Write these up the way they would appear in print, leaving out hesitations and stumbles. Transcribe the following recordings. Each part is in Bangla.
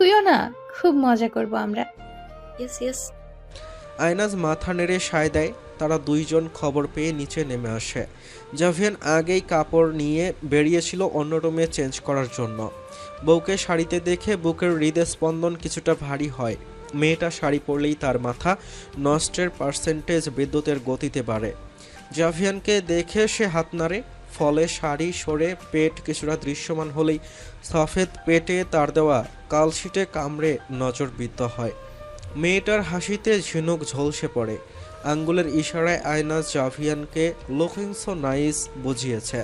তুইও না, খুব মজা করব আমরা। Yes yes. আয়নাজ মাথা নেড়ে সায় দেয়। তারা দুইজন খবর পেয়ে নিচে নেমে আসে। জাভিয়ান আগেই কাপড় নিয়ে বেরিয়েছিল অন্য রুমে চেঞ্জ করার জন্য। বউকে শাড়িতে দেখে বুকের হৃদস্পন্দন কিছুটা ভারী হয়। মেয়েটা শাড়ি পরলেই তার মাথা নষ্টের পার্সেন্টেজ বিদ্যুতের গতিতে বাড়ে। জাভিয়ানকে দেখে সে হাত নাড়ে, ফলে শাড়ি সরে পেট কিছুটা দৃশ্যমান হলেই সফেদ পেটে তার দেওয়া কালশিটে কামড়ে নজরবিদ্ধ হয়। মেয়েটার হাসিতে ঝিনুক ঝলসে পড়ে। আঙ্গুলের ইশারায় আয়নাজ জাভিয়ানকে লুকিং সো নাইস বুঝিয়েছে,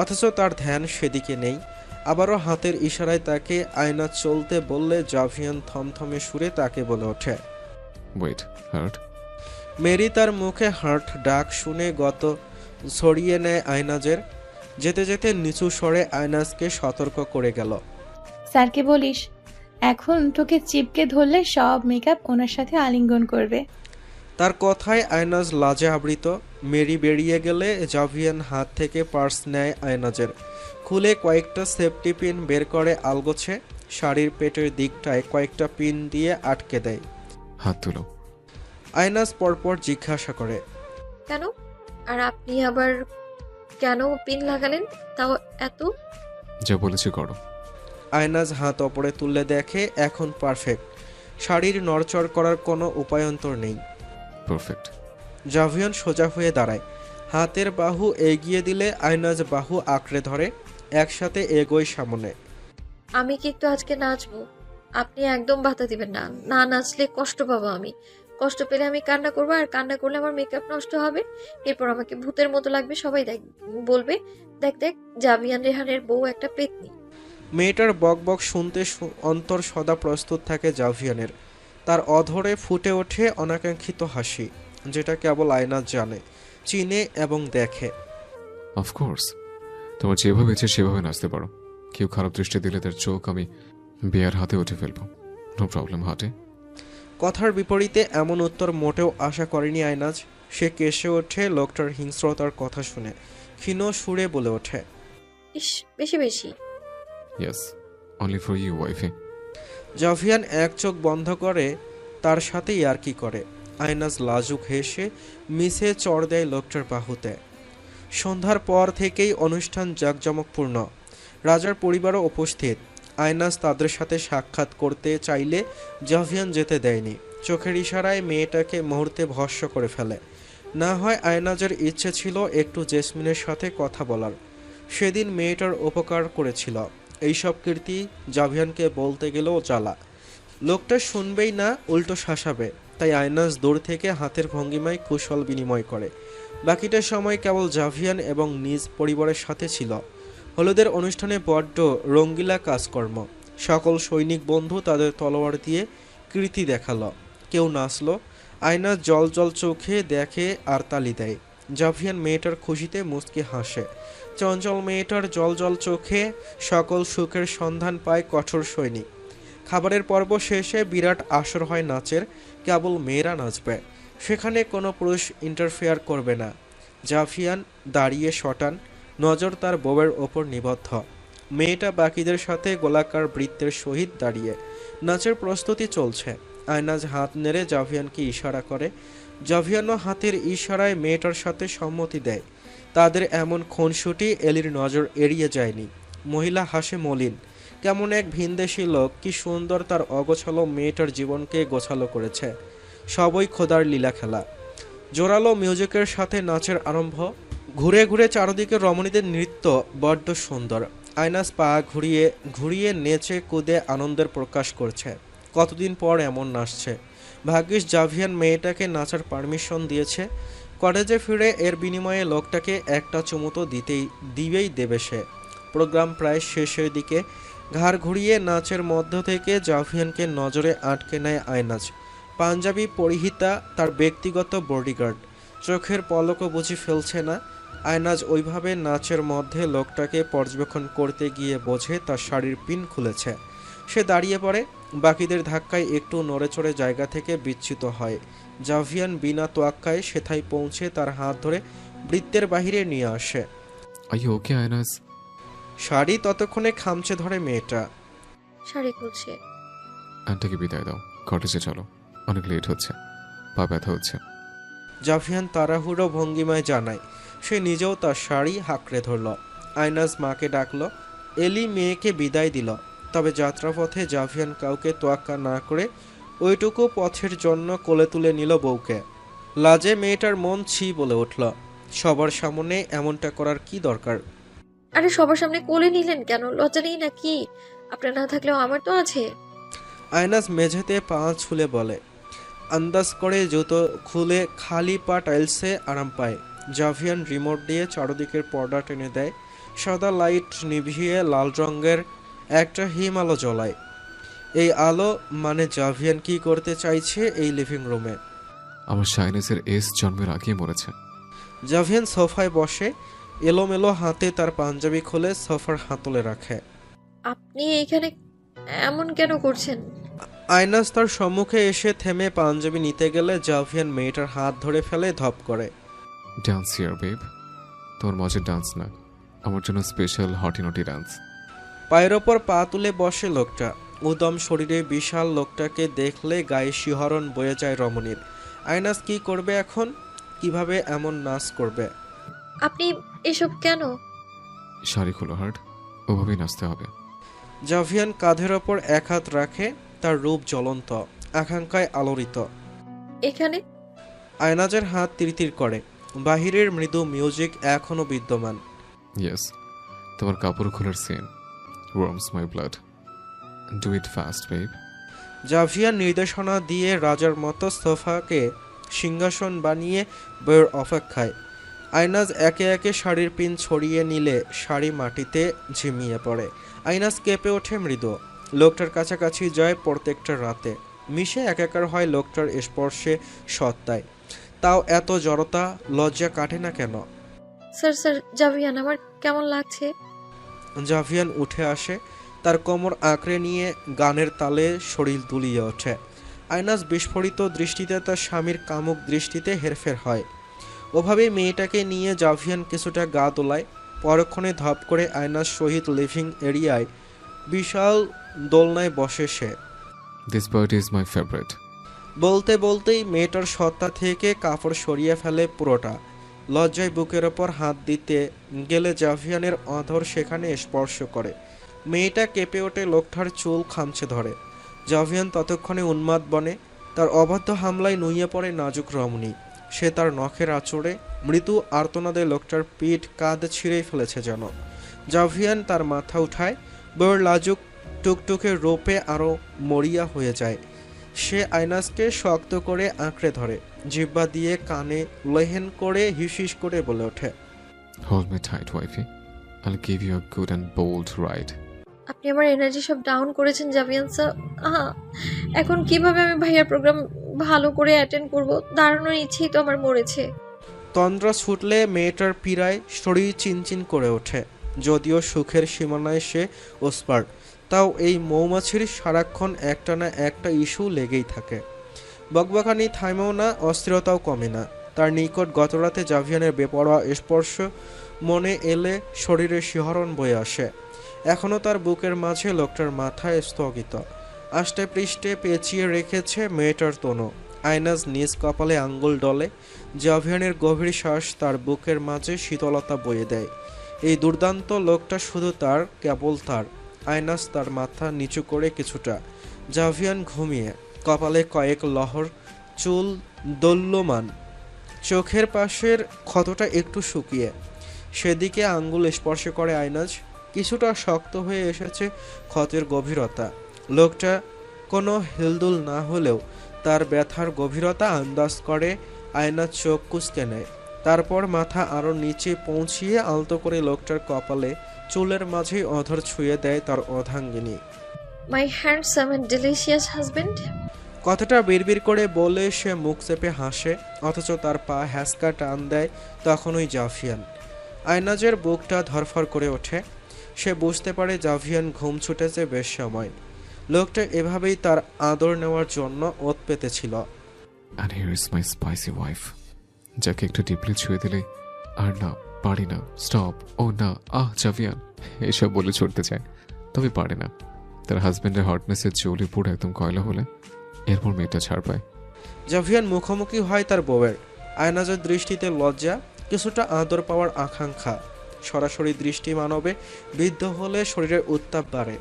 অথচ তার ধ্যান সেদিকে নেই। আবারও হাতের ইশারায় তাকে আয়নাজ চলতে বললে জাভিয়ান থমথমে সুরে তাকে বলে ওঠে, ওয়েট, হার্ট। মেরি তার মুখে হার্ট ডাক শুনে গত ছড়িয়ে নেয় আয়নাজের। যেতে যেতে নিচু স্বরে আয়নাজকে সতর্ক করে গেল, স্যারকে বলিস এখন তোকে চিপকে ধরলে সব মেকআপ ওনার সাথে আলিঙ্গন করবে। তার কথায় আয়নাজ লাজে আবৃত। মেরি বেরিয়ে গেলে জাভিয়ান হাত থেকে পার্স নেয় আয়নাজের, খুলে কয়েকটা সেফটি পিন বের করে আলগোছে। শাড়ির পেটের দিকটায় কয়েকটা পিন দিয়ে আটকে দেয়। হাত তুলো। আয়নাজ পরপর জিজ্ঞাসা করে, কেন? আর আপনি আবার কেন পিন লাগালেন তাও এত? যা বলেছি করো। আয়নাজ হাত ওপরে তুললে দেখে এখন পারফেক্ট। শাড়ির নড়চড় করার কোনো উপায়ন্তর নেই। পারফেক্ট। জাভিয়ান সোজা হয়ে দাঁড়ায়, হাতের বাহু এগিয়ে দিলে আয়নাজ বাহু আঁকড়ে ধরে। একসাথে এগোয় সামনে। আমি কিন্তু আজকে নাচবো, আপনি একদম বাধা দিবেন না। না নাচলে কষ্ট পাবো আমি। কষ্ট পেলে আমি কান্না করবো, আর কান্না করলে আমার মেকআপ নষ্ট হবে। এরপর আমাকে ভূতের মতো লাগবে, সবাই বলবে দেখ দেখ জাভিয়ান রেহানের বউ একটা পেতনি। মেয়েটার বক বক শুনতে অন্তর সদা প্রস্তুত থাকে জাভিয়ানের। তার অধরে ফুটে ওঠে অনাকাঙ্ক্ষিত হাসি, যেটা কেবল আয়নাজ জানে, চিনে এবং দেখে। অফকোর্স, তোমার যেভাবে ইচ্ছে সেভাবে নাচতে পারো। কেউ খারাপ দৃষ্টি দিলে তার চোখ আমি বিয়ার হাতে উঠে ফেলবো। নো প্রবলেম হাটে। কথার বিপরীতে এমন উত্তর মোটেও আশা করেনি আয়নাজ। সে কেসে ওঠে লোকটার হিংস্রতার কথা শুনে। ক্ষীণ সুরে বলে ওঠে, ইস, বেশি বেশি। ইয়েস, অনলি ফর ইউ ওয়াইফে। জাভিয়ান এক চোখ বন্ধ করে তার সাথে ইয়ার্কি করে। আয়নাজ লাজুক হেসে মিশে চড় দেয় লোকটার বাহুতে। সন্ধ্যার পর থেকেই অনুষ্ঠান জাঁকজমকপূর্ণ। রাজার পরিবারও উপস্থিত। আয়নাজ তাদের সাথে সাক্ষাৎ করতে চাইলে জাভিয়ান যেতে দেয়নি। চোখের ইশারায় মেয়েটাকে মুহূর্তে ভস্ম করে ফেলে। না হয় আয়নাজের ইচ্ছে ছিল একটু জেসমিনের সাথে কথা বলার। সেদিন মেয়েটার উপকার করেছিল। এইসব কীর্তি জাভিয়ানকে বলতে গেলেও জ্বালা। লোকটা শুনবেই না, উল্টো শাসাবে। তাই আয়নাজ দূর থেকে হাতের ভঙ্গিমায় কুশল বিনিময় করে। বাকিটা সময় কেবল জাভিয়ান এবং নিজ পরিবারের সাথে ছিল। হলুদের অনুষ্ঠানে বড্ড রঙ্গিলা কাজকর্ম। সকল সৈনিক বন্ধু তাদের তলোয়ার দিয়ে কীর্তি দেখালো। কেউ নাচলো। আয়নাজ জল জল চোখে দেখে আর তালি দেয়। জাভিয়ান মেয়েটার খুশিতে মুচকি হাসে। চঞ্চল মেয়েটার জল জল চোখে সকল সুখের সন্ধান পায় কঠোর সৈনিক। খাবারের পর্ব শেষে বিরাট আসর হয় নাচের। কেবল মেয়েরা নাচবে, সেখানে কোনো পুরুষ ইন্টারফেয়ার করবে না। জাভিয়ান দাঁড়িয়ে শটান, নজর তার বউয়ের ওপর নিবদ্ধ। মেয়েটা বাকিদের সাথে গোলাকার বৃত্তের সহিত দাঁড়িয়ে। নাচের প্রস্তুতি চলছে। আয়নাজ হাত নেড়ে জাভিয়ানকে ইশারা করে। জাভিয়ানও হাতের ইশারায় মেয়েটার সাথে সম্মতি দেয়। তাদের এমন খুনসুটি এলির নজর এড়িয়ে যায়নি। মহিলা হাসে মলিন। কেমন এক ভিনদেশি লোক, কি সুন্দর তার অগোছালো মেয়েটার জীবনকে গোছালো করেছে। সবই খোদার লীলা খেলা। জোরালো মিউজিকের সাথে নাচের আরম্ভ। ঘুরে ঘুরে চারদিকে রমণীদের নৃত্য বড্ড সুন্দর। আয়নাজ পা ঘুরিয়ে ঘুরিয়ে নেচে কুদে আনন্দের প্রকাশ করছে। কতদিন পর এমন নাচছে। ভাগ্যিস জাভিয়ান মেয়েটাকে নাচার পারমিশন দিয়েছে। কলেজে ফিরে এর বিনিময়ে লোকটাকে একটা চুমু তো দিবেই দেবে সে। প্রোগ্রাম প্রায় শেষের দিকে। ঘাড় ঘুরিয়ে নাচের মধ্য থেকে জাভিয়ানকে নজরে আটকে নেয় আয়নাজ। পাঞ্জাবি পরিহিতা, তার ব্যক্তিগত বডিগার্ড। চোখের পলকও বুঝি ফেলছে না। আয়নাজ ওইভাবে নাচের মধ্যে লোকটাকে পর্যবেক্ষণ করতে গিয়ে বোঝে তার শাড়ির পিন খুলেছে। সে দাঁড়িয়ে পড়ে। বাকিদের ধাক্কায় একটু নড়েচড়ে জায়গা থেকে বিচ্যুত হয়। জাভিয়ান বিনা তোয়াক্কায় সেথায় পৌঁছে তার হাত ধরে বৃত্তের বাহিরে নিয়ে আসে। Are you okay আয়নাজ? শাড়ি ততক্ষণে খামচে ধরে মেয়েটা। শাড়ি খুলছে। আন্টিকে বিদায় দাও, কটেজে চলো, অনেক লেট হচ্ছে, পা ব্যথা হচ্ছে। জাভিয়ান তাড়াহুড়ো ভঙ্গিমায় জানায়। সে নিজেও তার শাড়ি হাঁকড়ে ধরল। আয়নাজ মাকে ডাকল। এলি মেয়েকে বিদায় দিল। তবে যাত্রাপথে জাভিয়ান কাউকে তোয়াক্কা না করে ওইটুকু পথের জন্য কোলে তুলে নিল বউকে। লাজে মেয়েটার মন ছি বলে উঠল। সবার সামনে এমনটা করার কি দরকার? আরে সবার সামনে কোলে নিলেন কেন? লজ্জা নেই নাকি? আপনার না থাকলেও আমার তো আছে। আয়নাজ মেঝেতে পা ছুলে বলে। আন্দাজ করে জুতো খুলে খালি পা টাইলসে আরাম পায়। জাভিয়ান রিমোট দিয়ে চারদিকের পর্দা টেনে দেয়। সাদা লাইট নিভিয়ে লাল রঙের একটা হিম আলো জ্বলায়। এই আলো মানে জাভিয়ান কি করতে চাইছে এই লিভিং রুমে? আমার শাইনেসের এস জন্মের আগেই মরেছে। জাভিয়ান সোফায় বসে এলোমেলো হাতে তার পাঞ্জাবি খুলে সোফার হাতলে রাখে। আপনি এখানে এমন কেন করছেন? আয়নাজ তার সম্মুখে এসে থেমে পাঞ্জাবি নিতে গেলে জাভিয়ান মেয়েটার হাত ধরে ফেলে ধপ করে। Dance here babe. তোমার মজার ডান্স না, আমার জন্য স্পেশাল হটিনটি ডান্স। পায়ের ওপর পা তুলে বসে লোকটা। উদম শরীরে বিশাল লোকটাকে দেখলে গায়ে শিহরণ বয়ে যায় রমণীর। আয়নাজ কি করবে এখন? কিভাবে এমন নাচ করবে? আপনি এসব কেন? শাড়ি খোলো হার্ট, ওভাবেই নাচতে হবে। জাভিয়ান কাঁধের ওপর এক হাত রাখে। তার রূপ জ্বলন্ত, আকাঙ্ক্ষায় আলোড়িত। এখানে আয়নাজের হাত তিরতির করে। বাহিরের মৃদু মিউজিক এখনো বিদ্যমান। ইয়েস, তোমার কাপড় খোলার scene warms my blood. Do it fast babe. Javian নির্দেশনা দিয়ে রাজার মতো সোফাকে সিংহাসন বানিয়ে বইয়ের অপেক্ষায়। আয়নাজ একে একে শাড়ির পিন ছড়িয়ে নিলে শাড়ি মাটিতে ঝিমিয়ে পড়ে। আয়নাজ কেঁপে ওঠে মৃদু। লোকটার কাছাকাছি যায় প্রত্যেকটা রাতে। মিশে একাকার হয় লোকটার স্পর্শে, সত্তায়। তাও এত জড়তা, লজ্জা কাটে না কেন? স্যার জাভিয়ান, আমার কেমন লাগছে? জাভিয়ান উঠে আসে। তার কোমর আঁকড়ে নিয়ে গানের তালে শরীর দুলিয়ে ওঠে। আয়নাজ বিস্ফোরিত দৃষ্টিতে তার স্বামীর কামুক দৃষ্টিতে হেরফের হয়। ওভাবেই মেয়েটাকে নিয়ে জাভিয়ান কিছুটা গা দোলায়। পরক্ষণে ধপ করে আয়নাজ সহিত লিভিং এরিয়ায় বিশাল দোলনায় বসে সে। This bird is my favourite. বলতে বলতেই মেয়েটার সত্তা থেকে কাপড় সরিয়ে ফেলে পুরোটা। লজ্জায় বুকের ওপর হাত দিতে গেলে জাভিয়ানের অধর সেখানে স্পর্শ করে। মেয়েটা কেঁপে ওঠে, লোকটার চুল খামচে ধরে। জাভিয়ান ততক্ষণে উন্মাদ বনে। তার অবাধ্য হামলায় নুইয়ে পড়ে নাজুক রমণী। সে তার নখের আঁচড়ে মৃদু আর্তনাদে লোকটার পিঠ কাঁধ ছিঁড়েই ফেলেছে যেন। জাভিয়ান তার মাথা উঠায়। বউয়ের লাজুক টুকটুকে রূপে আরও মরিয়া হয়ে যায়। সে আয়নাজকে শক্ত করে আঁকড়ে ধরে। জিহ্বা দিয়ে কানে লেহেন করে হিস করে বলে ওঠে, hold me tight wifey, I'll give you a good and bold ride. আপনি আমার এনার্জি সব ডাউন করেছেন জাভিয়ান স্যার। এখন কিভাবে আমি ভাইয়ার প্রোগ্রাম ভালো করে অ্যাটেন্ড করব? দাঁড়ানোর ইচ্ছেই তো আমার মরেছে। তন্দ্রা ছুটলে মেয়েটার পীড়ায় শরীর চিনচিন করে ওঠে। যদিও সুখের সীমানায় সে ওসপার, তাও এই মৌমাছির সারাক্ষণ একটা না একটা ইস্যু লেগেই থাকে। বকবকানি থামেও না, অস্থিরতাও কমে না। তার নিকট গতরাতে জাভিয়ানের বেপরোয়া স্পর্শ মনে এলে শরীরে শিহরণ বয়ে আসে। এখনও তার বুকের মাঝে লোকটার মাথায় স্থগিত। আষ্টে পৃষ্ঠে পেঁচিয়ে রেখেছে মেয়েটার তনু। আয়নাজ নিজ কপালে আঙ্গুল ডলে। জাভিয়ানের গভীর শ্বাস তার বুকের মাঝে শীতলতা বয়ে দেয়। এই দুর্দান্ত লোকটা শুধু তার, কেবল তার। আয়নাজ তার মাথা নিচু করে কিছুটা। জাভিয়ান ঘুমিয়ে, কপালে কয়েক লহর চুল দোল্যমান, চোখের পাশের ক্ষতটা একটু শুকিয়ে। সেদিকে আঙ্গুল স্পর্শ করে আয়নাজ। কিছুটা শক্ত হয়ে এসেছে ক্ষতের গভীরতা। লোকটা কোনো হিলদুল না হলেও তার ব্যথার গভীরতা আন্দাজ করে। আয়নাজ চোখ কুঁচকে নেয়। তারপর মাথা আরও নিচে পৌঁছিয়ে আলতো করে লোকটার কপালে চুলের মাঝে অধর ছুঁয়ে দেয় তার অর্ধাঙ্গিনী। মাই হ্যান্ডসাম অ্যান্ড ডেলিশিয়াস হাজবেন্ড। কথাটা বিড়বিড় করে বলে সে মুখ চেপে হাসে, অথচ তার পা হ্যাঁচকা টান দেয় তখনই জাভিয়ান। আয়নাজের বুকটা ধরফর করে ওঠে। সে বুঝতে পারে জাভিয়ান ঘুম ছুটেছে বেশ সময়। লোকটা এভাবেই তার আদর নেওয়ার জন্য ওত পেতেছিল। And here is my spicy wife, যাকে একটু ডিপলি ছুঁয়ে দিলে আর না, পারি না, স্টপ, ও না, জাভিয়ান, এসব বলে ছুটতে চায়, তবে পারে না। তার হাজব্যান্ডের হটনেসে চুলি পুড়ে একদম কয়লা হলে এরপর মেয়েটা ছাড় পায়। জাভিয়ান মুখোমুখি হয় তার বউয়ের। আয়নাজের দৃষ্টিতে লজ্জা, কিছুটা আদর পাওয়ার আকাঙ্ক্ষা। সরাসরি দৃষ্টি মানবে বিদ্ধ হলে শরীরের উত্তাপ বাড়ে।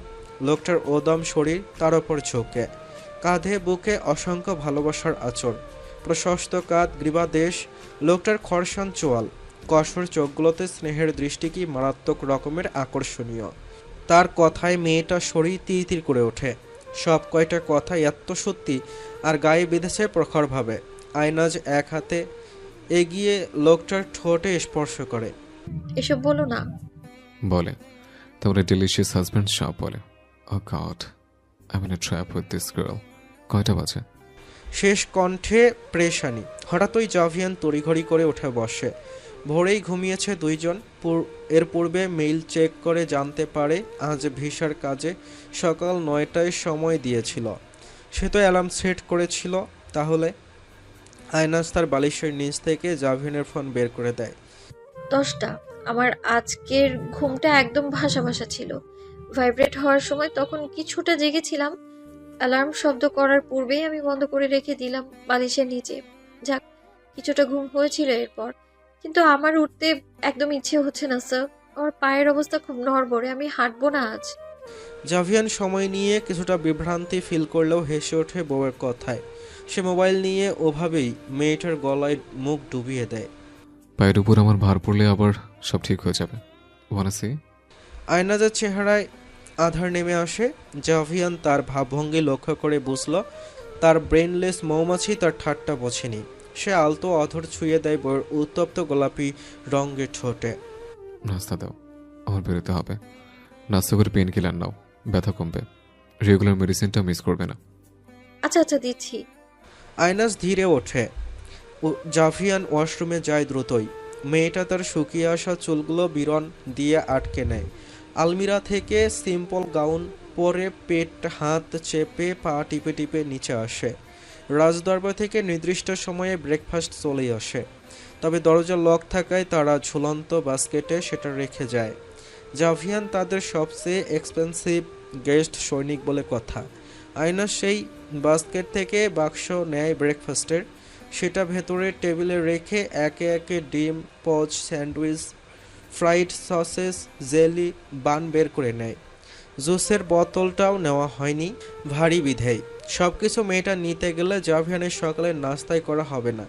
লোকটার ওদম শরীর তার ওপর ঝোঁকে, কাঁধে বুকে অসংখ্য ভালোবাসার আঁচড়, প্রশস্ত কাঁধ, গ্রীবাদেশ, লোকটার খরসান চোয়াল, কঠোর চোখগুলোতে স্নেহের দৃষ্টি কি মারাত্মক রকমের আকর্ষণীয়। তার কথায় মেয়েটা শরীর তীর তীর করে ওঠে। সব কয়টা কথা এত সত্যি আর গায়ে বেঁধেছে প্রখরভাবে। আয়নাজ এক হাতে এগিয়ে লোকটার ঠোঁটে স্পর্শ করে। এসব বলো না। বলে তাহলে ডেলিশিয়াস হাজব্যান্ড সব বলে। Oh God, I am in a trap with this girl. কয়টা বাজে? শেষ কণ্ঠে প্রেশানি। হঠাৎই জাভিয়ান তড়িঘড়ি করে উঠে বসে। ভোরেই ঘুমিয়েছে দুইজন। এর পূর্বে মেইল চেক করে জানতে পারে আজ ভিসার কাজে সকাল 9টায় সময় দিয়েছিল। সে তো অ্যালার্ম সেট করেছিল। তাহলে আয়নাজ তার বালিশের নিচ থেকে জাভিয়ানের ফোন বের করে দেয়। 10টা। আমার আজকের ঘুমটা একদম ভাসা ভাসা ছিল। ভাইব্রেট হওয়ার সময় তখন কিছুটা জেগেছিলাম। অ্যালার্ম শব্দ করার পূর্বেই আমি বন্ধ করে রেখে দিলাম বালিশের নিচে। যাক, কিছুটা ঘুম হয়েছিল এরপর। কিন্তু আমার উঠতে একদম ইচ্ছে হচ্ছে না স্যার। আমার পায়ের অবস্থা খুব নড়বড়ে, আমি হাঁটবো না আজ। জাভিয়ান সময় নিয়ে কিছুটা বিভ্রান্তি ফিল করলেও হেসে ওঠে বউয়ের কথায়। সে মোবাইল নিয়ে ওভাবেই মেয়েটার গলায় মুখ ডুবিয়ে দেয়। পায়ের উপর আমার ভার পড়লে আবার সব ঠিক হয়ে যাবে। Wanna see? আয়নাজের চেহারায় আধার নেমে আসে। জাভিয়ান তার ভাবভঙ্গি লক্ষ্য করে বুঝল তার ব্রেনলেস মৌমাছি তার ঠাট্টা বোঝেনি। সে আলতো অধর ছুঁয়ে দেয় বউয়ের উত্তপ্ত গোলাপি রঙের ঠোঁটে। নাস্তা দাও, আমার বেরোতে হবে। নাস্তা করে পেন কিলার নাও, ব্যথা কমবে। রেগুলার মেডিসিনটা মিস করবে না। আচ্ছা আচ্ছা, দিচ্ছি। আয়নাজ ধীরে ওঠে। জাভিয়ান ওয়াশরুমে যায় দ্রুতই। মেয়েটা তার শুকিয়ে আসা চুলগুলো বিরন দিয়ে আটকে নেয়। আলমিরা থেকে সিম্পল গাউন পরে পেট হাত চেপে পা টিপে টিপে নিচে আসে। রাজদরবার থেকে নির্দিষ্ট সময়ে ব্রেকফাস্ট চলেই আসে। তবে দরজা লক থাকায় তারা ঝুলন্ত বাস্কেটে সেটা রেখে যায়। জাভিয়ান তাদের সবচেয়ে এক্সপেন্সিভ গেস্ট সৈনিক বলে কথা। আয়না সেই বাস্কেট থেকে বাক্স নেয় ব্রেকফাস্টের। সেটা ভেতরে টেবিলে রেখে একে একে ডিম, পচ, স্যান্ডউইচ, ফ্রাইড সসেস, জেলি, বান বের করে নেয়। জুসের বোতলটাও নেওয়া হয়নি ভারী বিধেয়। সব কিছু মেয়েটা নিতে গেলে জাভিয়ানের সকালে নাস্তায় করা হবে না।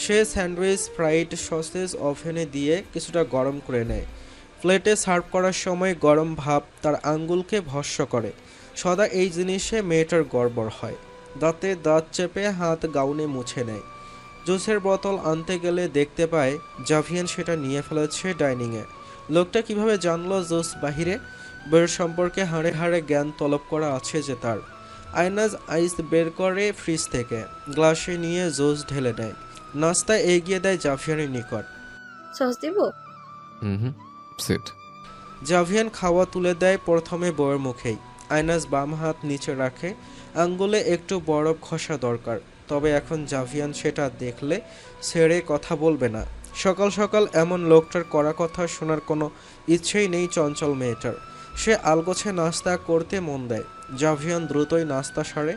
সে স্যান্ডউইচ, ফ্রাইড সসেস ওভেনে দিয়ে কিছুটা গরম করে নেয়। প্লেটে সার্ভ করার সময় গরম ভাপ তার আঙ্গুলকে ভস্ম করে। সদা এই জিনিসে মেয়েটার গড়বড় হয়। দাঁতে দাঁত চেপে হাত গাউনে মুছে নেয়। জুসের বোতল আনতে গেলে দেখতে পায় জাভিয়ান সেটা নিয়ে ফেলেছে ডাইনিংয়ে। লোকটা কিভাবে জানলো জুস বাহিরে? বইয়ের সম্পর্কে হাড়ে হাড়ে জ্ঞান তলব করা আছে যে তার। আয়নাজ আইস বের করে ফ্রিজ থেকে, গ্লাসে নিয়ে জুস ঢেলে নেয়। নাস্তা এগিয়ে দেয় জাভিয়ানের নিকট। সস দিব? হুম, সিট। জাভিয়ান খাওয়া তুলে দেয় প্রথমে বউয়ের মুখেই। আয়নাজ বাম হাত নিচে রাখে। আঙ্গুলে একটু বরফ ঘষা দরকার। তবে এখন জাভিয়ান সেটা দেখলে ছেড়ে কথা বলবে না। সকাল সকাল এমন লোকটার কড়া কথা শোনার কোনো ইচ্ছেই নেই চঞ্চল মেয়েটার। সে আলগোছে নাস্তা করতে মন দেয়। জাভিয়ান দ্রুতই নাস্তা সারে।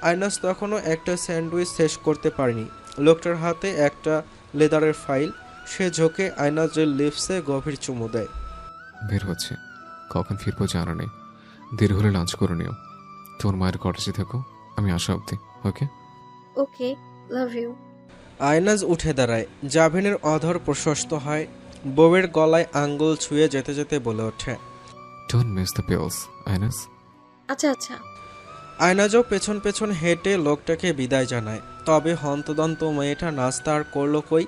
আয়নাজ তখনও একটা স্যান্ডউইচ শেষ করতে পারেনি। লোকটার হাতে একটা লেদারের ফাইল। সে ঝোঁকে আয়নাজের লিপসে গভীর চুমু দেয়। বের হচ্ছে, কখন ফিরবো জানা নেই। দেরি হলে লাঞ্চ করে নিও। তোর মায়ের কটেজে থেকো, আমি আসা অবধি। ওকে? ওকে, লাভ ইউ। আয়নাজ উঠে দাঁড়ায়। জাভিনের অধর প্রশস্ত হয়। বউয়ের গলায় আঙ্গুল ছুঁয়ে যেতে যেতে বলে ওঠে, ডোন্ট মিস দ্য পিলস, আইনাস। আচ্ছা আচ্ছা। আয়নাজও পেছন পেছন হেঁটে লোকটাকে বিদায় জানায়। তবে হন্তদন্ত মেয়েটা নাস্তা আর করলো কই?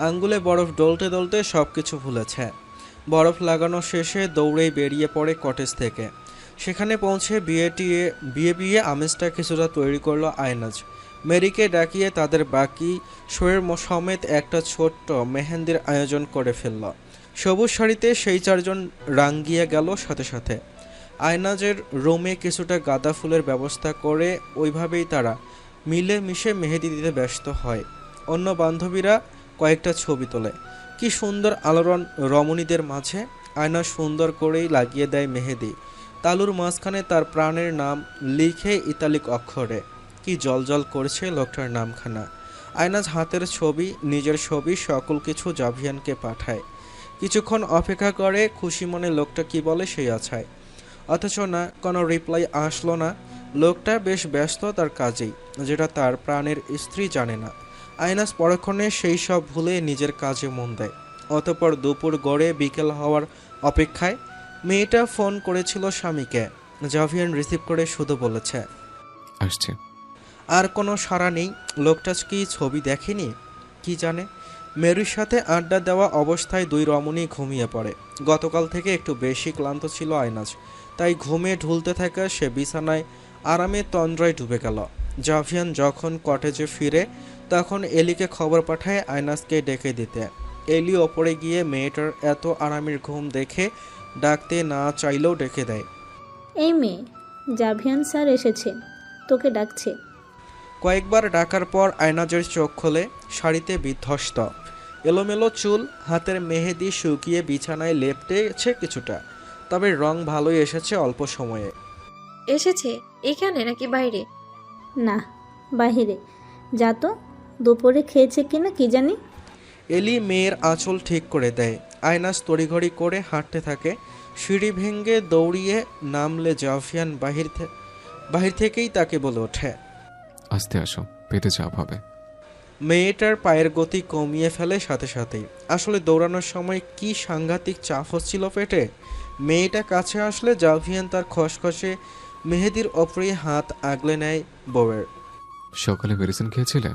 আঙ্গুলে বরফ ডলতে ডলতে সব কিছু ভুলেছে। বরফ লাগানো শেষে দৌড়েই বেরিয়ে পড়ে কটেজ থেকে। সেখানে পৌঁছে বিয়ে আমেজটা কিছুটা তৈরি করলো আয়নাজ। মেরিকে ডাকিয়ে তাদের বাকি শোয়ের সমেত একটা ছোট্ট মেহেন্দির আয়োজন করে ফেলল। সবুজ শাড়িতে সেই চারজন রাঙ্গিয়ে গেল সাথে সাথে। আয়নাজের রুমে কিছুটা গাঁদা ফুলের ব্যবস্থা করে ওইভাবেই তারা মিলে মিশে মেহেদি দিতে ব্যস্ত হয়। অন্য বান্ধবীরা কয়েকটা ছবি তোলে। কি সুন্দর আলোড়ন রমণীদের মাঝে। আয়না সুন্দর করেই লাগিয়ে দেয় মেহেদি। তালুর মাঝখানে তার প্রাণের নাম লিখে ইতালিক অক্ষরে। কি জলজল করছে লোকটার নামখানা। আয়নাজ হাতের ছবি, নিজের ছবি, সকল কিছু জাভিয়ানকে পাঠায়। কিছুক্ষণ অপেক্ষা করে খুশি মনে লোকটা কি বলে সেই আছায়। অথচ না, কোনো রিপ্লাই আসলো না। লোকটা বেশ ব্যস্ত তার কাজেই, যেটা তার প্রাণের স্ত্রী জানে না। আয়নাজ পরক্ষণে সেই সব ভুলে নিজের কাজে মন দেয়। অতঃপর দুপুর গড়ে বিকেল হওয়ার অপেক্ষায়। মেয়েটা ফোন করেছিল স্বামীকে। জাভিয়ান রিসিভ করে শুধু বলেছে, আসছে। আর কোনো সাড়া নেই। লোকটা কি ছবি দেখেনি কি জানে। মেরির সাথে আড্ডা দেওয়া অবস্থায় দুই রমণী ঘুমিয়ে পড়ে। গতকাল থেকে একটু বেশি ক্লান্ত ছিল আয়নাজ, তাই ঘুমে ঢুলতে থাকা সে বিছানায় আরামে তন্দ্রায় ডুবে গেল। জাভিয়ান যখন কটেজে ফিরে তখন এলিকে খবর পাঠায় আয়নাজকে ডেকে দিতে। এলি ওপরে গিয়ে মেয়েটার এত আরামের ঘুম দেখে ডাকতে না চাইলেও ডেকে দেয়। এই মেয়ে, জাভিয়ান স্যার এসেছে, তোকে ডাকছে। কয়েকবার ডাকার পর আয়নাজের চোখ খোলে। শাড়িতে বিধ্বস্ত, এলোমেলো চুল, হাতের মেহেদি শুকিয়ে বিছানায় লেপটেছে কিছুটা, তবে রং ভালোই এসেছে অল্প সময়ে। এসেছে এখানে নাকি বাইরে? না, বাহিরে। যা তো, দুপুরে খেয়েছে কিনা কি জানি। এলি মেয়ের আঁচল ঠিক করে দেয়। আয়নাজ তড়িঘড়ি করে হাঁটতে থাকে। সিঁড়ি ভেঙে দৌড়িয়ে নামলে জাভিয়ান বাহির থেকেই তাকে বলে ওঠে, আস্তে আসো, পেটে চাপ হবে। মেয়েটার পায়ের গতি কমিয়ে ফেলে সাথে সাথেই। আসলে দৌড়ানোর সময় কি সাংঘাতিক চাপ হচ্ছিল পেটে। মেয়েটা কাছে আসলে জাভিয়ান তার খসখসে মেহেদির ওপরে হাত আগলে নেয় বউয়ের। সকালে মেডিসিন খেয়েছিলে?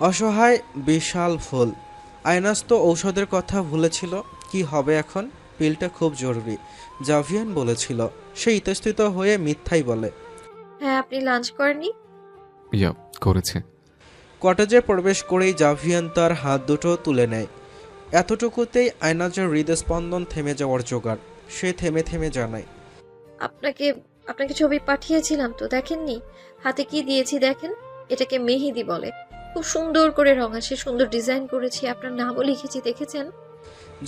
অসহায় বিশাল ভুল। আয়নাজ তো ঔষধের কথা ভুলেছিল। কি হবে এখন? পিলটা খুব জরুরি, জাভিয়ান বলেছিল। সে ইতস্তত হয়ে মিথ্যাই বলে। হ্যাঁ, আপনি লাঞ্চ করেননি? ইয়া, করেছে। কটেজে প্রবেশ করেই জাভিয়ান তার হাত দুটো তুলে নেয়। এতটুকুতেই আয়নাজের হৃদস্পন্দন থেমে যাওয়ার জোগাড়। সে থেমে থেমে জানায়, আপনাকে আপনাকে ছবি পাঠিয়েছিলাম তো, দেখেননি? হাতে কি দিয়েছি দেখেন। এটাকে মেহেদি বলে। খুব সুন্দর করে রং আসে, সুন্দর ডিজাইন করেছি, আপনার নামও লিখেছি, দেখেছেন?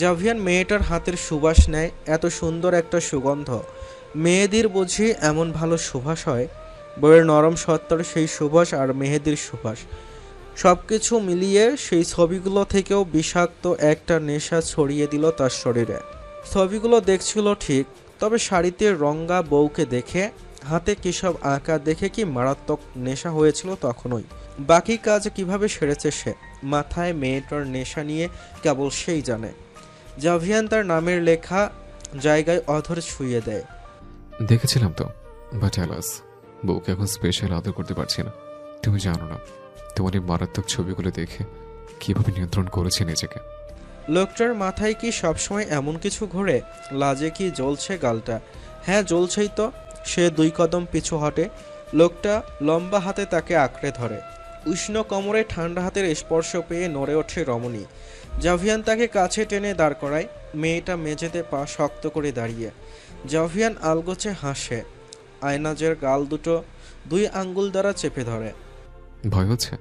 জাভিয়ান মেয়েটার হাতের সুবাস নেয়। এত সুন্দর একটা সুগন্ধ। মেহেদির বুঝি এমন ভালো সুবাস হয়? বইয়ের নরম সত্তার সেই সুবাস আর মেহেদির সুবাস, সব কিছু মিলিয়ে সেই ছবিগুলো থেকেও বিষাক্ত একটা নেশা ছড়িয়ে দিল তার শরীরে। ছবিগুলো দেখছিল ঠিক, তবে শাড়িতে রঙা বউকে দেখে, হাতে কিসব আঁকা দেখে কি মারাত্মক নেশা হয়েছিল তখনই। বাকি কাজ কিভাবে সেরেছে সে, মাথায় মেয়েটার নেশা নিয়ে কেবল সেই জানে। জাভিয়ান তার নামের লেখা জায়গায় অধর ছুঁয়ে দেয়। দেখেছিলাম তো, বাট অ্যালাস, বউকে এখন স্পেশাল আদর করতে পারছি না। তুমি জানো না তোমার এই মারাত্মক ছবিগুলো দেখে কিভাবে নিয়ন্ত্রণ করেছে নিজেকে। লোকটার মাথায় কি সবসময় এমন কিছু ঘোরে? লাজে কি জ্বলছে গালটা? হ্যাঁ, জ্বলছেই তো। সে 2 কদম পিছু হটে। লোকটা লম্বা হাতে তাকে আঁকড়ে ধরে। উষ্ণ কোমরে ঠান্ডা হাতের স্পর্শ পেয়ে নড়ে ওঠে রমণী। জাভিয়ান তাকে কাছে টেনে দাঁড় করায়। মেয়েটা মেঝেতে পা শক্ত করে দাঁড়িয়ে। জাভিয়ান আলগোছে হাসে। আয়নাজের গাল দুটো 2 আঙ্গুল দ্বারা চেপে ধরে। ভয় হচ্ছে?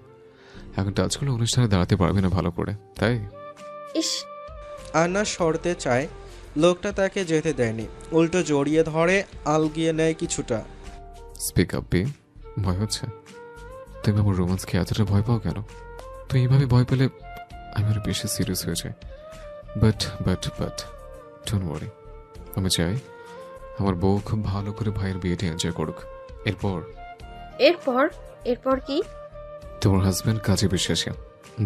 এখন টাচ করলে অনুষ্ঠানে দাঁড়াতে পারবে না ভালো করে, তাই? ইস, আয়না সরতে চায়, লোকটা তাকে যেতে দেয়নি। উল্টো জড়িয়ে ধরে, আলগিয়ে নেয় কিছুটা। Speak up B. ভয় হচ্ছে? তুমি আমার রোমান্সকে এতটা ভয় পাও কেন? তুই এইভাবে ভয় পেলে আমি আরো বেশি সিরিয়াস হয়ে যাই। But don't worry. আমি চাই আমার বউ খুব ভালো করে ভাইয়ের বিয়েটা এনজয় করুক। এরপর এরপর কি? তোমার হাজব্যান্ড কাজে বিশ্বাসী,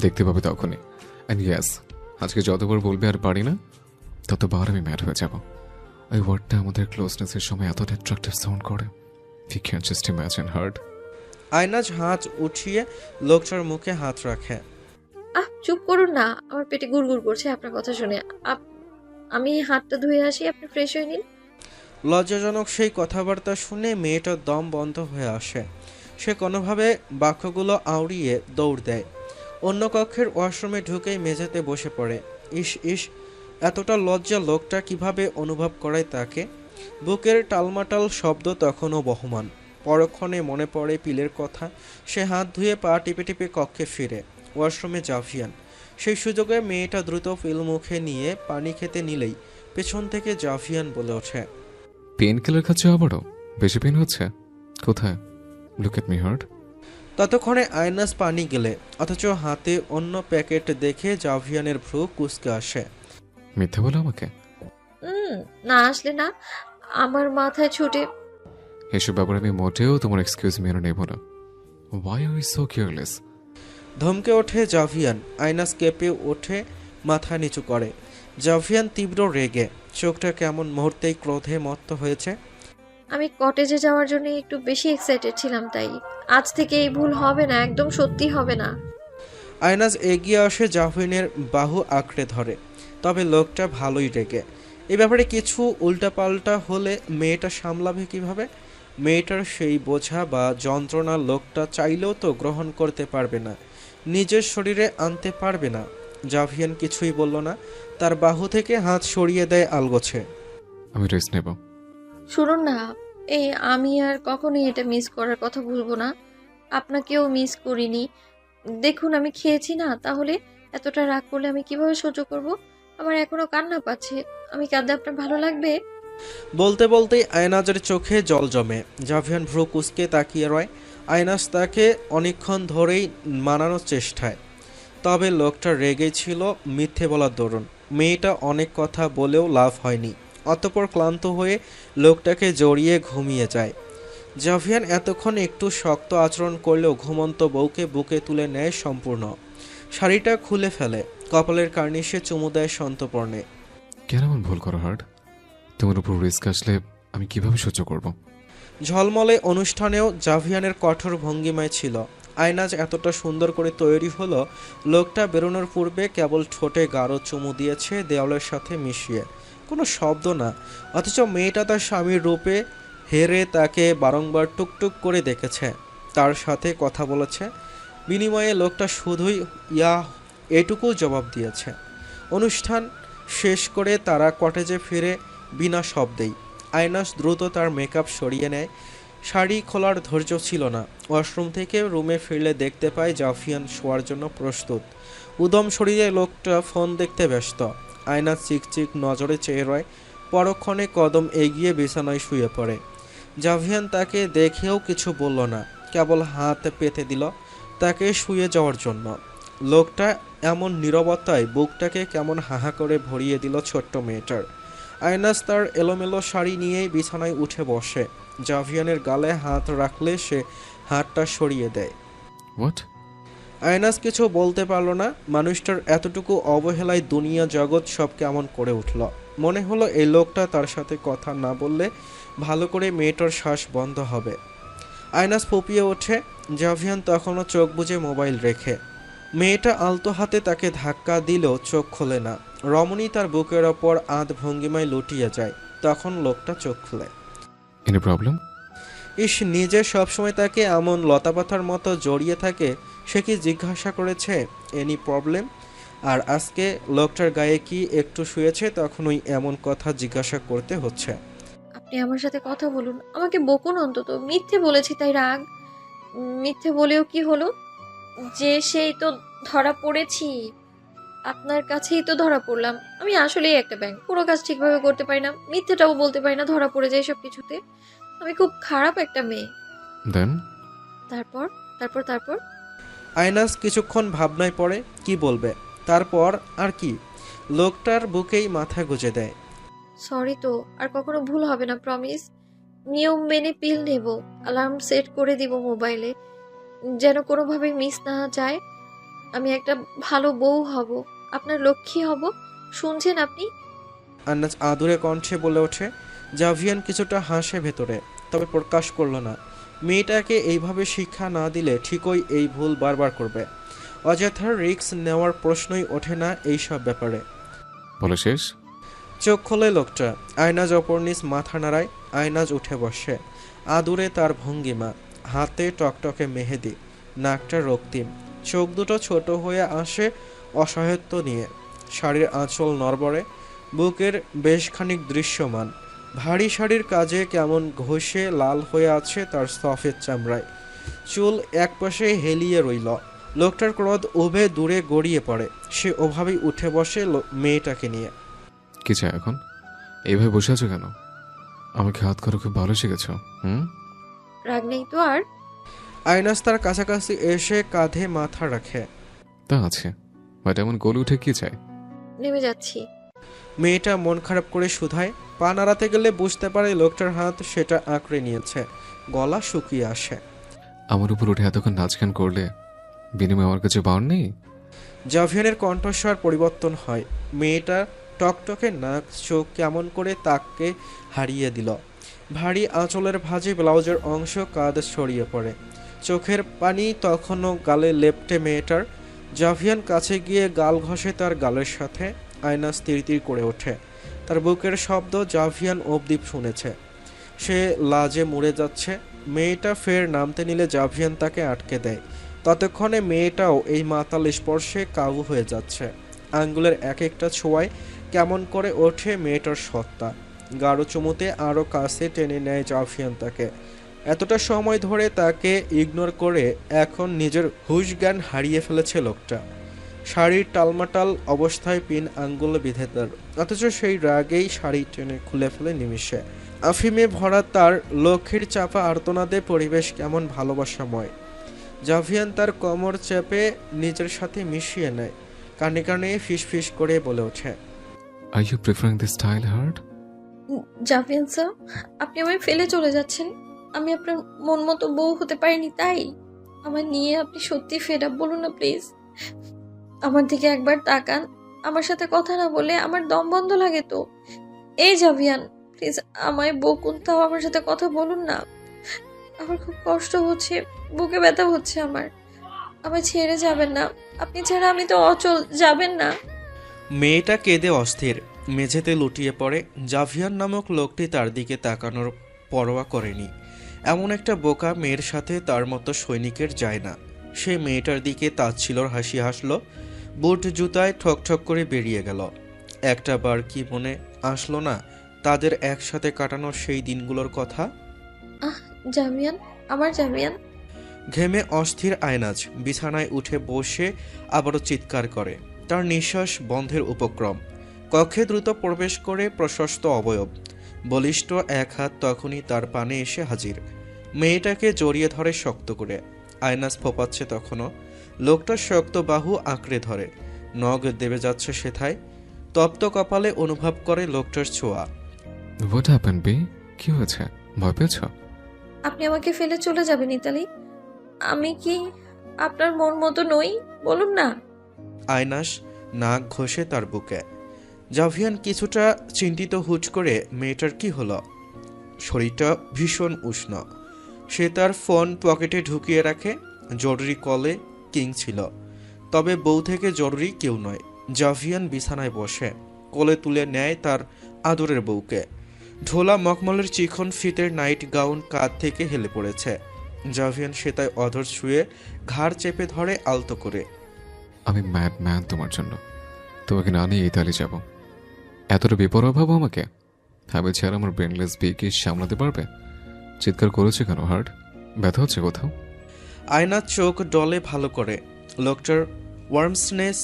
দেখতে পাবে তখনই। অ্যান্ড ইয়াস, আজকে যতবার বলবে আর পারি না, ততবার আমি ম্যাড হয়ে যাব। ওই ওয়ার্ডটা আমাদের ক্লোজনেসের সময় এতটা অ্যাট্রাক্টিভ সাউন্ড করে। You can just imagine heart. Aynaz হাত উঠিয়ে লোকটার মুখে হাত রাখে। চুপ করুন না, আমার পেটে গুড়গুড় করছে আপনার কথা শুনে। আমি হাতটা ধুয়ে আসি, আপনি ফ্রেশ হয়ে নিন। লজ্জাজনক সেই কথাবার্তা শুনে মেয়েটার দম বন্ধ হয়ে আসে। সে কোনোভাবে বাক্যগুলো আউড়িয়ে দৌড় দেয়। অন্য কক্ষের ওয়াশরুমে ঢুকেই মেঝেতে বসে পড়ে। ইস, এতটা লজ্জা লোকটা কিভাবে অনুভব করায় তাকে। বুকের টালমাটাল শব্দ তখনও বহমান। পরক্ষণে মনে পড়ে পিলের কথা। সে হাত ধুয়ে পা টিপে টিপে কক্ষে ফিরে। ওয়াশরুমে জাভিয়ান। সেই সুযোগে মেয়েটা দ্রুত পিল মুখে নিয়ে পানি খেতে নিলেই পেছন থেকে জাভিয়ান বলে ওঠে, পেন কিলার খাচ্ছ আবারও? বেশি পেন হচ্ছে? কোথায়? Look at me heart. ততক্ষণে আয়নাজ পানি গেলে অথচ হাতে অন্য প্যাকেট দেখে জাভিয়ানের ভ্রু কুঁচকে আসে। মিথ্যে বলো আমাকে? না আসলে না, আমার মাথায় ছুটে। এসব ব্যাপারে আমি মোটেও তোমার এক্সকিউজ মেনে নেব না। Why are you so careless? ধমকে ওঠে জাভিয়ান। আয়নাজ কেঁপে ওঠে, মাথা নিচু করে। জাভিয়ান তীব্র রেগে, চোখটা কেমন মুহূর্তেই ক্রোধে মত্ত হয়েছে। আমি কটেজে যাওয়ার জন্য একটু বেশি এক্সাইটেড ছিলাম, তাই আজ থেকে এই ভুল হবে না, একদম সত্যি হবে না। আয়নাজ এগিয়ে আসে, জাভিয়ানের বাহু আঁকড়ে ধরে। তবে লোকটা ভালোই রেগে। এ ব্যাপারে কিছু উল্টাপাল্টা হলে মেয়েটা সামলাবে কিভাবে? মেয়েটার সেই বোঝা বা যন্ত্রণা লোকটা চাইলেও তো গ্রহণ করতে পারবে না, নিজের শরীরে আনতে পারবে না। জাভিয়ান কিছুই বলল না, তার বাহু থেকে হাত সরিয়ে দেয় আলগোছে। আমি রেস্ট নেব। শুনুন না, এই আমি আর কখনোই এটা মিস করার কথা বলবো না। আপনাকেও মিস করিনি। দেখুন আমি খেয়েছি না, তাহলে এতটা রাগ করলে আমি কিভাবে সহ্য করব? আমার এখনো কান্না পাচ্ছে। আমি কাঁদলে আপনার ভালো লাগবে? বলতে বলতেই আয়নাজের চোখে জল জমে। জাভিয়ান ভ্রু কুঁচকে তাকিয়ে রয়। আয়নাজ তাকে অনেকক্ষণ ধরেই মানানোর চেষ্টায়, তবে লোকটা রেগেই ছিল, মিথ্যে বলার দরুন। মেয়েটা অনেক কথা বলেও লাভ হয়নি। অতঃপর ক্লান্ত হয়ে লোকটাকে জড়িয়ে ঘুমিয়ে যায়। জাভিয়ান এতক্ষণ একটু শক্ত আচরণ করলেও ঘুমন্ত বউকে বুকে তুলে নেয় সম্পূর্ণ। শাড়িটা খুলে ফেলে, কপালের কার্নিশে চুমু দেয় সন্তপর্ণে। কেন এমন ভুল করো হার্ট? তোমার উপর রিস্ক আসলে আমি কিভাবে সহ্য করব? ঝলমলে অনুষ্ঠানেও জাভিয়ানের কঠোর ভঙ্গিমায় ছিল। আয়নাজ এতটা সুন্দর করে তৈরি হলো, লোকটা বেরোনোর পূর্বে কেবল ঠোঁটে গাঢ় চুমু দিয়েছে দেওয়ালের সাথে মিশিয়ে, কোনো শব্দ না। অথচ মেয়েটা তার স্বামীর রূপে হেরে তাকে বারংবার টুকটুক করে দেখেছে, তার সাথে কথা বলেছে। বিনিময়ে লোকটা শুধুই ইয়া এটুকু জবাব দিয়েছে। অনুষ্ঠান শেষ করে তারা কটেজে ফিরে বিনা শব্দেই। আয়নাজ দ্রুত তার মেকআপ সরিয়ে নেয়। শাড়ি খোলার ধৈর্য ছিল না। ওয়াশরুম থেকে রুমে ফিরলে দেখতে পায় জাভিয়ান শোয়ার জন্য প্রস্তুত। উদম শরীরে লোকটা ফোন দেখতে ব্যস্ত। আয়নাজ চিকচিক নজরে চেয়ে রয়। পরক্ষণে কদম এগিয়ে বিছানায় শুয়ে পড়ে। জাভিয়ান তাকে দেখেও কিছু বলল না, কেবল হাত পেতে দিল তাকে শুয়ে যাওয়ার জন্য। লোকটা এমন নীরবতায় বুকটাকে কেমন হাহা করে ভরিয়ে দিল ছোট্ট মেয়েটার। আয়নাজ তার এলোমেলো শাড়ি নিয়েই বিছানায় উঠে বসে। জাভিয়ানের গালে হাত রাখলে সে হাতটা সরিয়ে দেয়। হোয়াট? আয়নাজ কিছু বলতে পারল না। মানুষটার এতটুকু অবহেলায় দুনিয়া জগৎ সব কেমন করে উঠল। মনে হলো এই লোকটা তার সাথে কথা না বললে ভালো করে মেয়েটার শ্বাস বন্ধ হবে। আয়নাজ ফুপিয়ে ওঠে। জাভিয়ান তখনও চোখ বুজে মোবাইল রেখে। মেয়েটা আলতো হাতে তাকে ধাক্কা দিলেও চোখ খোলে না। রমণী তার বুকের ওপর আধ ভঙ্গিমায় লুটিয়ে যায়। তখন লোকটা চোখ খুলে। Any problem? ইস, নিজে সবসময় তাকে এমন লতাপাতার মতো জড়িয়ে থাকে, সে কি জিজ্ঞাসা করেছে এনি প্রবলেম? আর আজকে লোকটার গায়ে কি একটু শুয়েছে, তখনই এমন কথা জিজ্ঞাসা করতে হচ্ছে। আপনি আমার সাথে কথা বলুন, আমাকে বকুন অন্তত। মিথ্যে বলেছি তাই রাগ। মিথ্যে বলেও কি হলো? যে সেই তো ধরা পড়েছি, আপনার কাছেই তো ধরা পড়লাম। আমি আসলেই একটা ব্যাঙ, কোনো কাজ ঠিকভাবে করতে পারি না, মিথ্যেটাও বলতে পারি না, ধরা পড়ে যায় সব কিছুতে। আমি খুব খারাপ একটা মেয়ে। দেন? তারপর তারপর তারপর আয়নাজ কিছুক্ষণ ভাবনায় পড়ে, কি বলবে। তারপর আর কি, লোকটার বুকেই মাথা গুজে দেয়। সরি তো, আর কখনো ভুল হবে না, প্রমিস। নিয়ম মেনে পিল নেব, অ্যালার্ম সেট করে দিব মোবাইলে, যেন কোনোভাবে মিস না যায়। আমি একটা ভালো বউ হব, আপনার লক্ষ্মী হব। শুনছেন আপনি? আন্নাজ আদুরে কণ্ঠে বলে ওঠে। জাভিয়ান কিছুটা হাসে ভেতরে, তবে প্রকাশ করল না। মেয়েটাকে এইভাবে শিক্ষা না দিলে ঠিকই এই ভুল বারবার করবে। অযথার রিস্ক নেওয়ার প্রশ্নই ওঠে না এইসব ব্যাপারে। বলে শেষ? চোখ খোলে লোকটা। আয়নাজ অপর্ণিস মাথা নাড়ায়। আয়নাজ উঠে বসে। আদুরে তার ভঙ্গিমা, হাতে টকটকে মেহেদি, নাকটা রক্তিম, চোখ দুটো ছোট হয়ে আসে অসহায়ত্ব নিয়ে। শাড়ির আঁচল নড়বড়ে, বুকের বেশ খানিক দৃশ্যমান। ভারী শাড়ির কাজে কেমন ঘষে লাল হয়ে আছে তার সফেদ চামড়ায়। চুল একপাশে হেলিয়ে রইল। লোকটার ক্রোধ উভে দূরে গড়িয়ে পড়ে। সে ওভাবেই উঠে বসে মেয়েটাকে নিয়ে। কি চাই এখন? এইভাবে বসে আছো কেন? আমাকে হাত করা খুব ভালো শিখেছ। হুম। রাগ নেই তো আর? আইনাস তার কাছাকাছি এসে কাঁধে মাথা রাখে। তা আছে, বাট এমন গলে উঠে কি চাই? নেমে যাচ্ছি। মেয়েটা মন খারাপ করে শুধায়। পা নাড়াতে গেলে বুঝতে পারে লোকটার হাত সেটা আঁকড়ে নিয়েছে, গলা শুকিয়ে আসে। আমার উপর উঠে এতক্ষণ নাচ গান করলে বিনিময়ে আমার কাছে পাওয়ার নেই? জাভিয়ানের কণ্ঠস্বর পরিবর্তন হয়। মেয়েটা টকটকে নাক, চোখ কেমন করে তাকে হারিয়ে দিল। ভারী আঁচলের ভাঁজে ব্লাউজের অংশ কাঁধ ছড়িয়ে পড়ে, চোখের পানি তখনও গালে লেপ্টে মেয়েটার। জাভিয়ান কাছে গিয়ে গাল ঘষে তার গালের সাথে। আয়নাস তিরতির করে ওঠে। তার বুকের শব্দ জাভিয়ান অবধি শুনেছে। সে লাজে মরে যাচ্ছে। মেয়েটা ফের নামতে নিলে জাভিয়ান তাকে আটকে দেয়। ততক্ষণে মেয়েটাও এই মাতাল স্পর্শে কাবু হয়ে যাচ্ছে। আঙ্গুলের এক একটা ছোঁয়ায় কেমন করে ওঠে মেয়েটার সত্তা। গাঢ় চুমুতে আরও কাছে টেনে নেয় জাভিয়ান তাকে। এতটা সময় ধরে তাকে ইগনোর করে এখন নিজের হুশ জ্ঞান হারিয়ে ফেলেছে লোকটা। শাড়ির টালমাটাল অবস্থায় পিন আঙ্গুল বিঁধে তার, অথচ সেই রাগেই শাড়ি টেনে খুলে ফেলে নিমিষে। আফিমে ভরা তার লক্ষ্মীর চাপা আর্তনাদে পরিবেশ কেমন ভালোবাসাময়। জাভিয়ান তার কোমর চেপে নিজের সাথে মিশিয়ে নেয়, কানে কানে ফিস ফিস করে বলে ওঠে, are you preferring this style heart? Javian sir, আপনি আমায় ফেলে চলে যাচ্ছেন। আমি আপনার মন মতো বউ হতে পারিনি, তাই আমার নিয়ে আপনি সত্যি ফেড আপ। বলুন না প্লিজ, আমার দিকে একবার তাকান। আমার সাথে কথা না বলে আমার দম বন্ধ লাগে তো। এই জাভিয়ান, প্লিজ আমায় বকুন, তাও আমার সাথে কথা বলুন না। আমার খুব কষ্ট হচ্ছে, বুকে ব্যথা হচ্ছে আমার। আমায় ছেড়ে যাবেন না, আপনি ছাড়া আমি তো অচল। যাবেন না। মেয়েটা কেঁদে অস্থির মেঝেতে লুটিয়ে পড়ে। জাভিয়ান নামক লোকটি তার দিকে তাকানোর পরোয়া করেনি। এমন একটা বোকা মেয়ের সাথে তার মতো সৈনিকের যায় না। সে মেয়েটার দিকে তাচ্ছিলর হাসি হাসল, বুট জুতায় ঠকঠক করে বেরিয়ে গেল। একটা বার কি মনে আসলো না তাদের একসাথে কাটানোর সেই দিনগুলোর কথা? জামিয়ান, আমার জামিয়ান। ঘেমে অস্থির আয়নাজ বিছানায় উঠে বসে আবারও চিৎকার করে। তার নিঃশ্বাস বন্ধের উপক্রম। কক্ষে দ্রুত প্রবেশ করে প্রশস্ত অবয়ব, বলিষ্ঠ এক হাত তখনই তার পানে এসে হাজির। মেয়েটাকে জড়িয়ে ধরে শক্ত করে। আয়নাজ ফোপাচ্ছে তখনও। লোকটার শক্ত বাহু আঁকড়ে ধরে, নখ দেবে যাচ্ছে সেথায়। তপ্ত কপালে অনুভব করে লোকটার ছোঁয়া। What happen B? কি হয়েছে? ভয় পেয়েছ? আপনি আমাকে ফেলে চলে যাবেন ইতালি? আমি কি আপনার মন মতো নই? বলুন না। আয়নাস নাক ঘষে তার বুকে। জাভিয়ান কিছুটা চিন্তিত হুট করে মেয়েটার কি হলো। শরীরটা ভীষণ উষ্ণ। সে তার ফোন পকেটে ঢুকিয়ে রাখে। জরুরি কলে কিং ছিল, তবে বউ থেকে জরুরি কেউ নয়। জাভিয়ান বিছানায় বসে কোলে তুলে নেয় তার আদরের বউকে। ঢোলা মখমলের চিকন ফিতের নাইট গাউন কাঁধ থেকে হেলে পড়েছে। জাভিয়ান সেটায় অধর ছুঁয়ে ঘাড় চেপে ধরে আলতো করে। আমি ম্যাড ম্যান তোমার জন্য। তোমাকে না নিয়ে ইতালি যাব। এতটা বেপরোয়া ভাবো আমাকে? আমি ছাড়া আমার ব্রেনলেস বিকে সামলাতে পারবে? চিৎকার করেছে কেন হার্ট? ব্যথা হচ্ছে কোথাও? আয়নার চোখ ডলে ভালো করে। লোকটার ওয়ার্মসনেস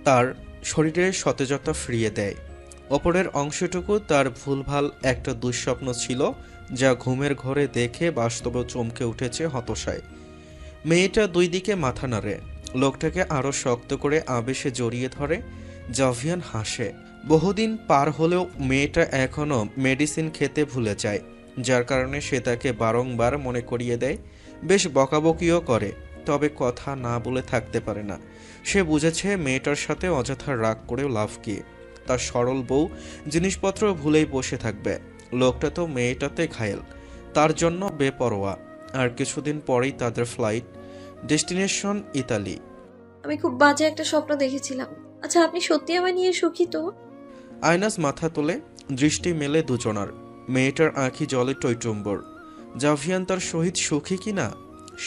তার শরীরে সতেজতা ফিরিয়ে দেয়। ওপরের অংশটুকু তার ভুলভাল একটা দুঃস্বপ্ন ছিল, যা ঘুমের ঘরে দেখে বাস্তবে চমকে উঠেছে হতাশায়। মেয়েটা দুই দিকে মাথা নাড়ে, লোকটাকে আরও শক্ত করে আবেশে জড়িয়ে ধরে। জাভিয়ান হাসে। বহুদিন পার হলেও মেয়েটা এখনও মেডিসিন খেতে ভুলে যায়, যার কারণে সে তাকে বারংবার মনে করিয়ে দেয়। বেশ বকাবকিও করে, তবে কথা না বলে থাকতে পারে না। সে বুঝেছে মেয়েটার সাথে অযথা রাগ করেও লাভ কি। তার সরল বউ জিনিসপত্র ভুলেই বসে থাকবে। লোকটা তো মেয়েটাতে ঘায়েল, তার জন্য বেপরোয়া। আর কিছুদিন পরেই তাদের ফ্লাইট, ডেস্টিনেশন ইতালি। আমি খুব বাজে একটা স্বপ্ন দেখেছিলাম। আচ্ছা, আপনি সত্যি আমায় নিয়ে সুখী তো? আয়নাস মাথা তোলে, দৃষ্টি মেলে দুজনার। মেয়েটার আঁখি জলে টইটুম্বর। জাভিয়ান তার সহিত সুখী কিনা,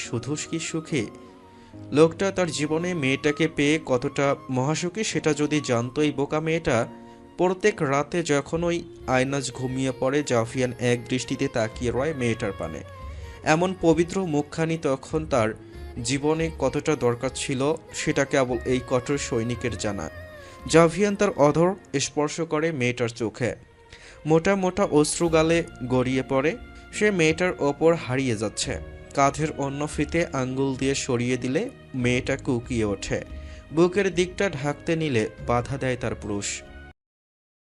শুধু কি সুখী? লোকটা তার জীবনে মেয়েটাকে পেয়ে কতটা মহাসুখী সেটা যদি জানতো এই বোকা মেয়েটা। প্রত্যেক রাতে যখন ওই আয়নাজ ঘুমিয়ে পড়ে, জাভিয়ান এক দৃষ্টিতে তাকিয়ে রয় মেয়েটার পানে। এমন পবিত্র মুখখানি তখন তার জীবনে কতটা দরকার ছিল সেটা কেবল এই কঠোর সৈনিকের জানা। জাভিয়ান তার অধর স্পর্শ করে মেয়েটার চোখে। মোটা মোটা অশ্রু গালে গড়িয়ে পড়ে। সে মেয়েটার ওপর হারিয়ে যাচ্ছে। কাঁধের অন্য ফিতে আঙ্গুল দিয়ে সরিয়ে দিলে মেয়েটা কুকিয়ে ওঠে। বুকের দিকটা ঢাকতে নিলে বাধা দেয় তার পুরুষ।